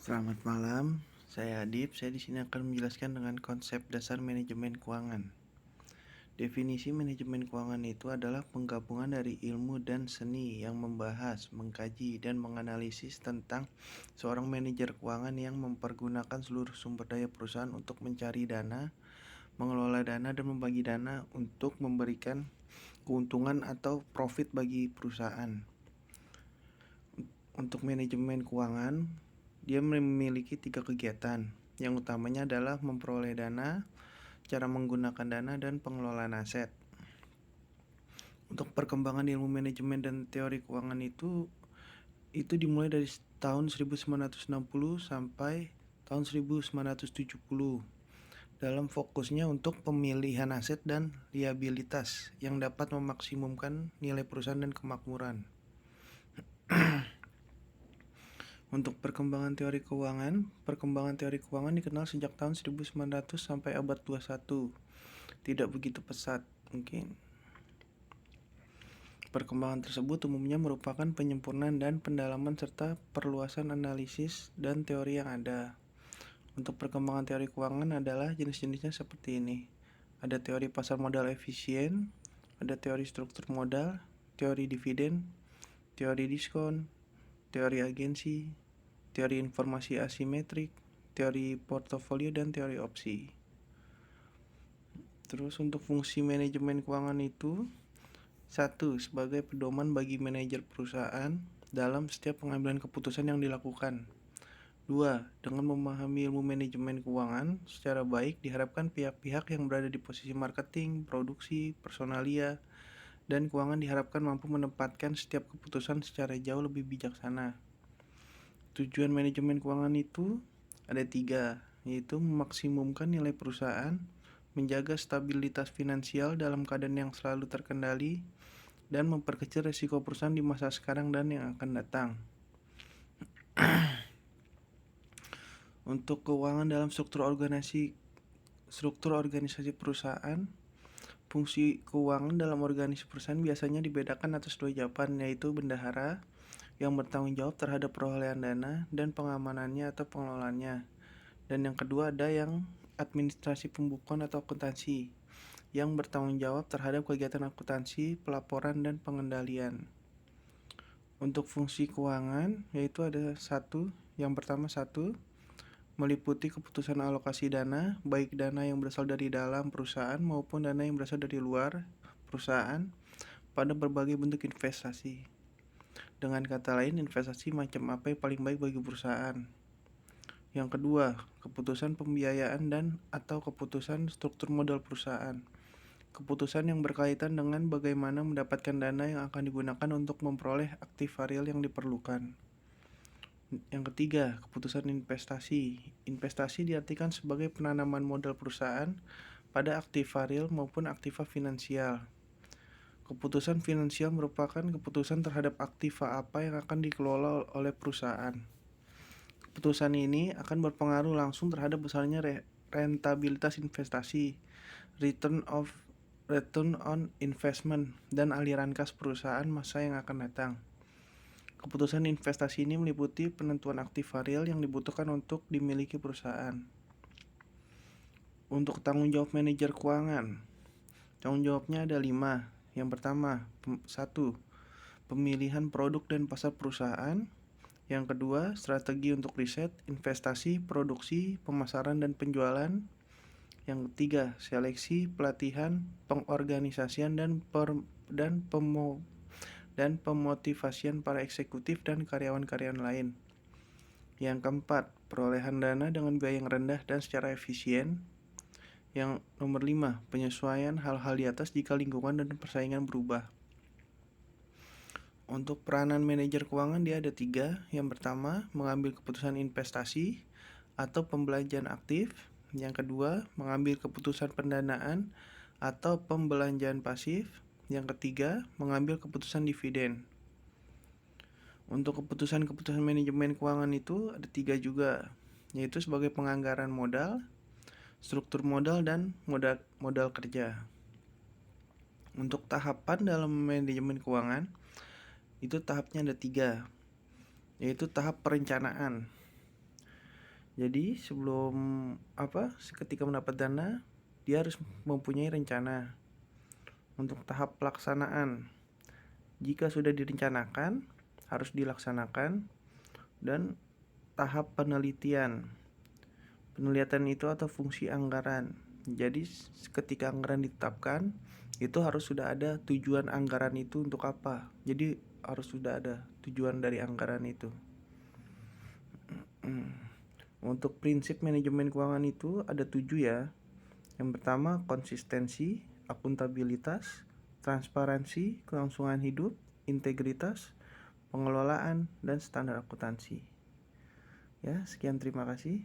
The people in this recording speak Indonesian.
Selamat malam, saya Adib. Saya di sini akan menjelaskan dengan konsep dasar manajemen keuangan. Definisi manajemen keuangan itu adalah penggabungan dari ilmu dan seni yang membahas, mengkaji, dan menganalisis tentang seorang manajer keuangan yang mempergunakan seluruh sumber daya perusahaan untuk mencari dana, mengelola dana, dan membagi dana untuk memberikan keuntungan atau profit bagi perusahaan. Untuk manajemen keuangan, dia memiliki 3 kegiatan. Yang utamanya adalah memperoleh dana, cara menggunakan dana, dan pengelolaan aset. Untuk perkembangan ilmu manajemen dan teori keuangan itu dimulai dari tahun 1960 sampai tahun 1970 dalam fokusnya untuk pemilihan aset dan liabilitas yang dapat memaksimumkan nilai perusahaan dan kemakmuran. Untuk perkembangan teori keuangan dikenal sejak tahun 1900 sampai abad 21. Tidak begitu pesat, mungkin. Perkembangan tersebut umumnya merupakan penyempurnaan dan pendalaman serta perluasan analisis dan teori yang ada. Untuk perkembangan teori keuangan adalah jenis-jenisnya seperti ini. Ada teori pasar modal efisien, ada teori struktur modal, teori dividen, teori diskon, teori agensi, teori informasi asimetrik, teori portofolio, dan teori opsi. Terus untuk fungsi manajemen keuangan itu, 1. Sebagai pedoman bagi manajer perusahaan dalam setiap pengambilan keputusan yang dilakukan. 2. Dengan memahami ilmu manajemen keuangan secara baik, diharapkan pihak-pihak yang berada di posisi marketing, produksi, personalia, dan keuangan diharapkan mampu menempatkan setiap keputusan secara jauh lebih bijaksana. Tujuan manajemen keuangan itu ada 3, yaitu memaksimumkan nilai perusahaan, menjaga stabilitas finansial dalam keadaan yang selalu terkendali, dan memperkecil risiko perusahaan di masa sekarang dan yang akan datang. Untuk keuangan dalam struktur organisasi perusahaan, fungsi keuangan dalam organisasi perusahaan biasanya dibedakan atas 2 jawaban, yaitu bendahara yang bertanggung jawab terhadap perolehan dana dan pengamanannya atau pengelolaannya. Dan yang kedua ada yang administrasi pembukuan atau akuntansi yang bertanggung jawab terhadap kegiatan akuntansi, pelaporan, dan pengendalian. Untuk fungsi keuangan yaitu ada yang pertama meliputi keputusan alokasi dana, baik dana yang berasal dari dalam perusahaan maupun dana yang berasal dari luar perusahaan pada berbagai bentuk investasi. Dengan kata lain, investasi macam apa yang paling baik bagi perusahaan. Yang kedua, keputusan pembiayaan dan atau keputusan struktur modal perusahaan. Keputusan yang berkaitan dengan bagaimana mendapatkan dana yang akan digunakan untuk memperoleh aktif variabel yang diperlukan. Yang ketiga, keputusan investasi. Investasi diartikan sebagai penanaman modal perusahaan pada aktif variabel maupun aktiva finansial. Keputusan finansial merupakan keputusan terhadap aktiva apa yang akan dikelola oleh perusahaan. Keputusan ini akan berpengaruh langsung terhadap besarnya rentabilitas investasi, return on investment, dan aliran kas perusahaan masa yang akan datang. Keputusan investasi ini meliputi penentuan aktif variabel yang dibutuhkan untuk dimiliki perusahaan. Untuk tanggung jawab manajer keuangan, tanggung jawabnya ada 5. Yang pertama, 1. Pemilihan produk dan pasar perusahaan. Yang kedua, strategi untuk riset, investasi, produksi, pemasaran, dan penjualan. Yang ketiga, seleksi, pelatihan, pengorganisasian, dan pemotivasian para eksekutif dan karyawan-karyawan lain. Yang keempat, perolehan dana dengan biaya yang rendah dan secara efisien. Yang nomor 5, penyesuaian hal-hal di atas jika lingkungan dan persaingan berubah. Untuk peranan manajer keuangan dia ada 3. Yang pertama, mengambil keputusan investasi atau pembelanjaan aktif. Yang kedua, mengambil keputusan pendanaan atau pembelanjaan pasif. Yang ketiga, mengambil keputusan dividen. Untuk keputusan manajemen keuangan itu ada 3 juga, yaitu sebagai penganggaran modal, struktur modal, dan modal kerja. Untuk tahapan dalam manajemen keuangan, itu tahapnya ada 3, yaitu tahap perencanaan. Jadi sebelum ketika mendapat dana, dia harus mempunyai rencana untuk tahap pelaksanaan. Jika sudah direncanakan, harus dilaksanakan, dan tahap penelitian. Penelitian itu atau fungsi anggaran. Jadi ketika anggaran ditetapkan, itu harus sudah ada tujuan anggaran itu untuk apa. Jadi harus sudah ada tujuan dari anggaran itu. Untuk prinsip manajemen keuangan itu ada 7 ya. Yang pertama konsistensi, akuntabilitas, transparansi, kelangsungan hidup, integritas, pengelolaan, dan standar akuntansi. Ya, sekian, terima kasih.